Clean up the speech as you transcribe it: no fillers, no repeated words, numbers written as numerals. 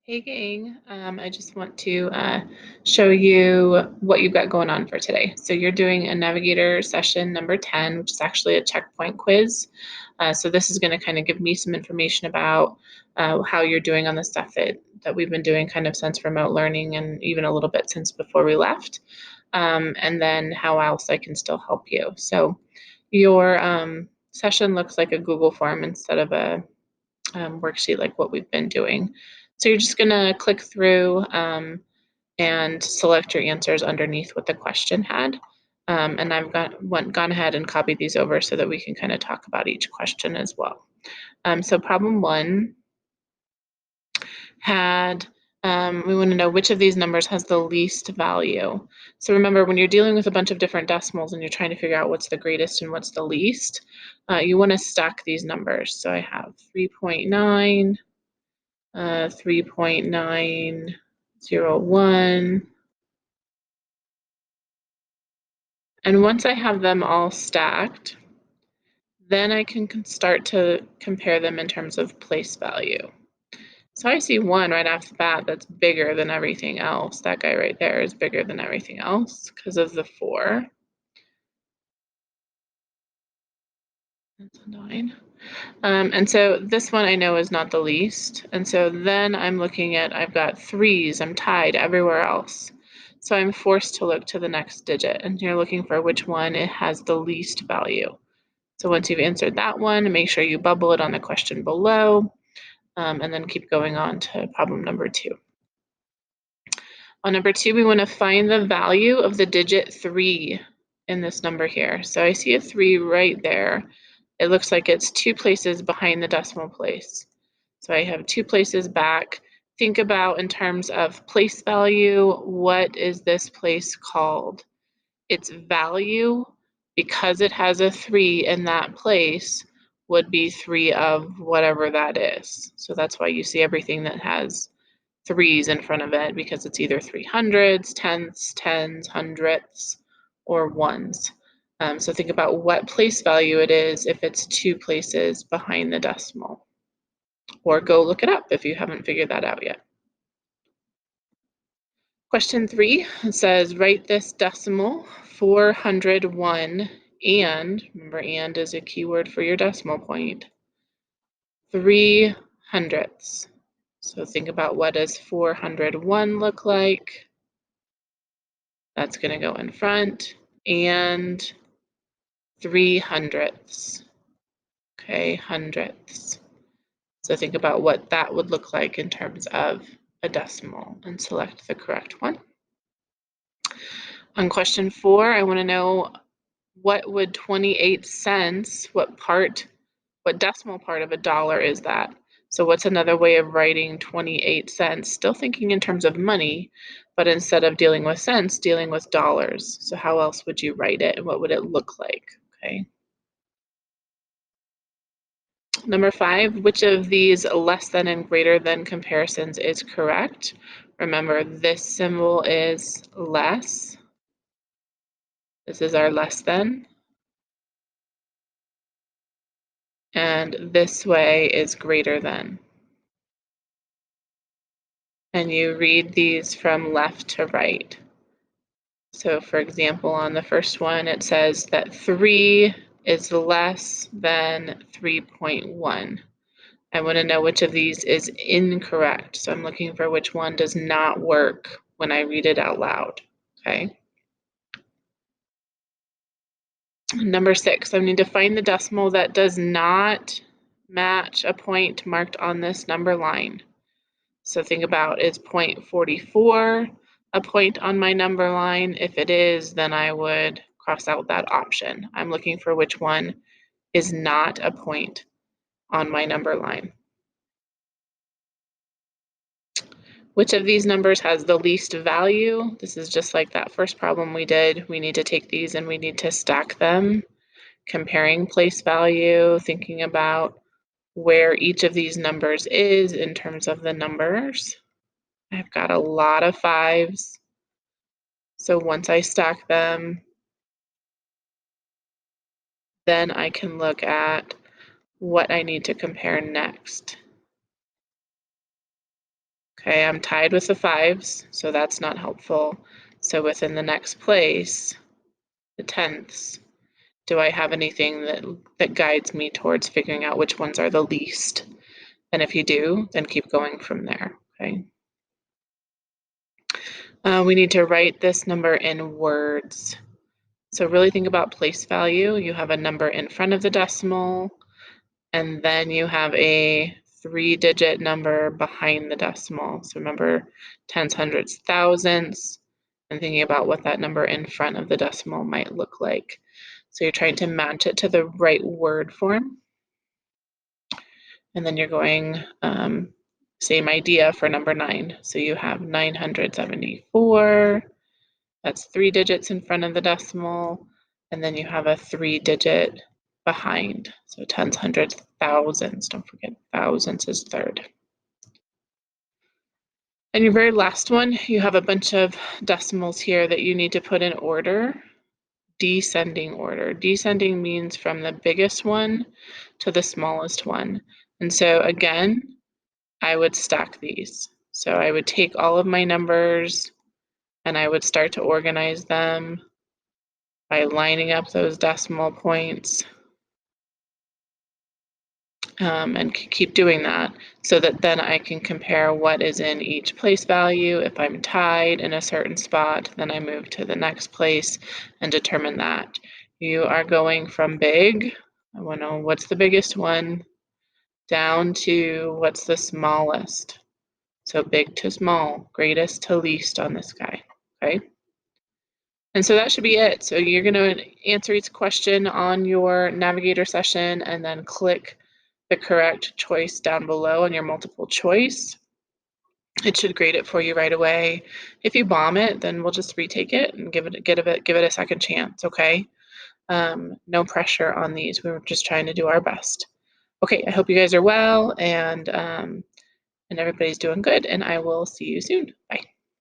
Hey gang, I just want to show you what you've got going on for today. So you're doing a Navigator session number 10, which is actually a checkpoint quiz. So this is going to kind of give me some information about how you're doing on the stuff that we've been doing kind of since remote learning and even a little bit since before we left. And then how else I can still help you. So your session looks like a Google form instead of a worksheet like what we've been doing. So you're just going to click through and select your answers underneath what the question had. And I've gone ahead and copied these over so that we can kind of talk about each question as well. So problem one had, we want to know which of these numbers has the least value. So remember, when you're dealing with a bunch of different decimals and you're trying to figure out what's the greatest and what's the least, you want to stack these numbers. So I have 3.9, 3.901. And once I have them all stacked, then I can start to compare them in terms of place value. So I see one right off the bat that's bigger than everything else. That guy right there is bigger than everything else because of the 4. That's a 9. And so this one I know is not the least. And so then I'm looking at, I've got 3s, I'm tied everywhere else. So I'm forced to look to the next digit, and you're looking for which one it has the least value. So once you've answered that one, make sure you bubble it on the question below, and then keep going on to problem number 2. On number 2, we want to find the value of the digit 3 in this number here. So I see a 3 right there. It looks like it's 2 places behind the decimal place. So I have 2 places back. Think about in terms of place value, what is this place called? Its value, because it has a 3 in that place, would be 3 of whatever that is. So that's why you see everything that has 3s in front of it, because it's either 300s, tenths, tens, hundredths, or ones. So think about what place value it is if it's 2 places behind the decimal. Or go look it up if you haven't figured that out yet. Question 3 says, write this decimal 401 and, remember and is a keyword for your decimal point, 3 hundredths. So think about what does 401 look like. That's going to go in front, and 3 hundredths. Okay, hundredths. So think about what that would look like in terms of a decimal and select the correct one. On question 4, I want to know what would 28 cents, what decimal part of a dollar is that? So what's another way of writing 28 cents? Still thinking in terms of money, but instead of dealing with cents, dealing with dollars. So how else would you write it and what would it look like? Okay. Number 5, which of these less than and greater than comparisons is correct? Remember, this symbol is less. This is our less than. And this way is greater than. And you read these from left to right. So for example, on the first one, it says that 3 is less than 3.1. I want to know which of these is incorrect. So I'm looking for which one does not work when I read it out loud. Okay. Number 6, I need to find the decimal that does not match a point marked on this number line. So think about, is 0.44 a point on my number line? If it is, then I would cross out that option. I'm looking for which one is not a point on my number line. Which of these numbers has the least value? This is just like that first problem we did. We need to take these and we need to stack them, comparing place value, thinking about where each of these numbers is in terms of the numbers. I've got a lot of 5s. So once I stack them, then I can look at what I need to compare next. Okay, I'm tied with the 5s, so that's not helpful. So within the next place, the 10ths, do I have anything that guides me towards figuring out which ones are the least? And if you do, then keep going from there, okay? We need to write this number in words. So really think about place value. You have a number in front of the decimal, and then you have a 3-digit number behind the decimal. So remember tens, hundreds, thousands, and thinking about what that number in front of the decimal might look like. So you're trying to match it to the right word form. And then you're going, same idea for number 9. So you have 974, that's 3 digits in front of the decimal, and then you have a 3-digit behind. So tens, hundreds, thousands. Don't forget thousands is third. And your very last one, you have a bunch of decimals here that you need to put in order, descending order. Descending means from the biggest one to the smallest one. And so again, I would stack these. So I would take all of my numbers and I would start to organize them by lining up those decimal points, and keep doing that so that then I can compare what is in each place value. If I'm tied in a certain spot, then I move to the next place and determine that. You are going from big, I want to know what's the biggest one, down to what's the smallest. So big to small, greatest to least on this guy, okay? And so that should be it. So you're going to answer each question on your Navigator session and then click the correct choice down below on your multiple choice. It should grade it for you right away. If you bomb it, then we'll just retake it and give it a second chance, okay? No pressure on these. We were just trying to do our best. Okay, I hope you guys are well and everybody's doing good, and I will see you soon. Bye.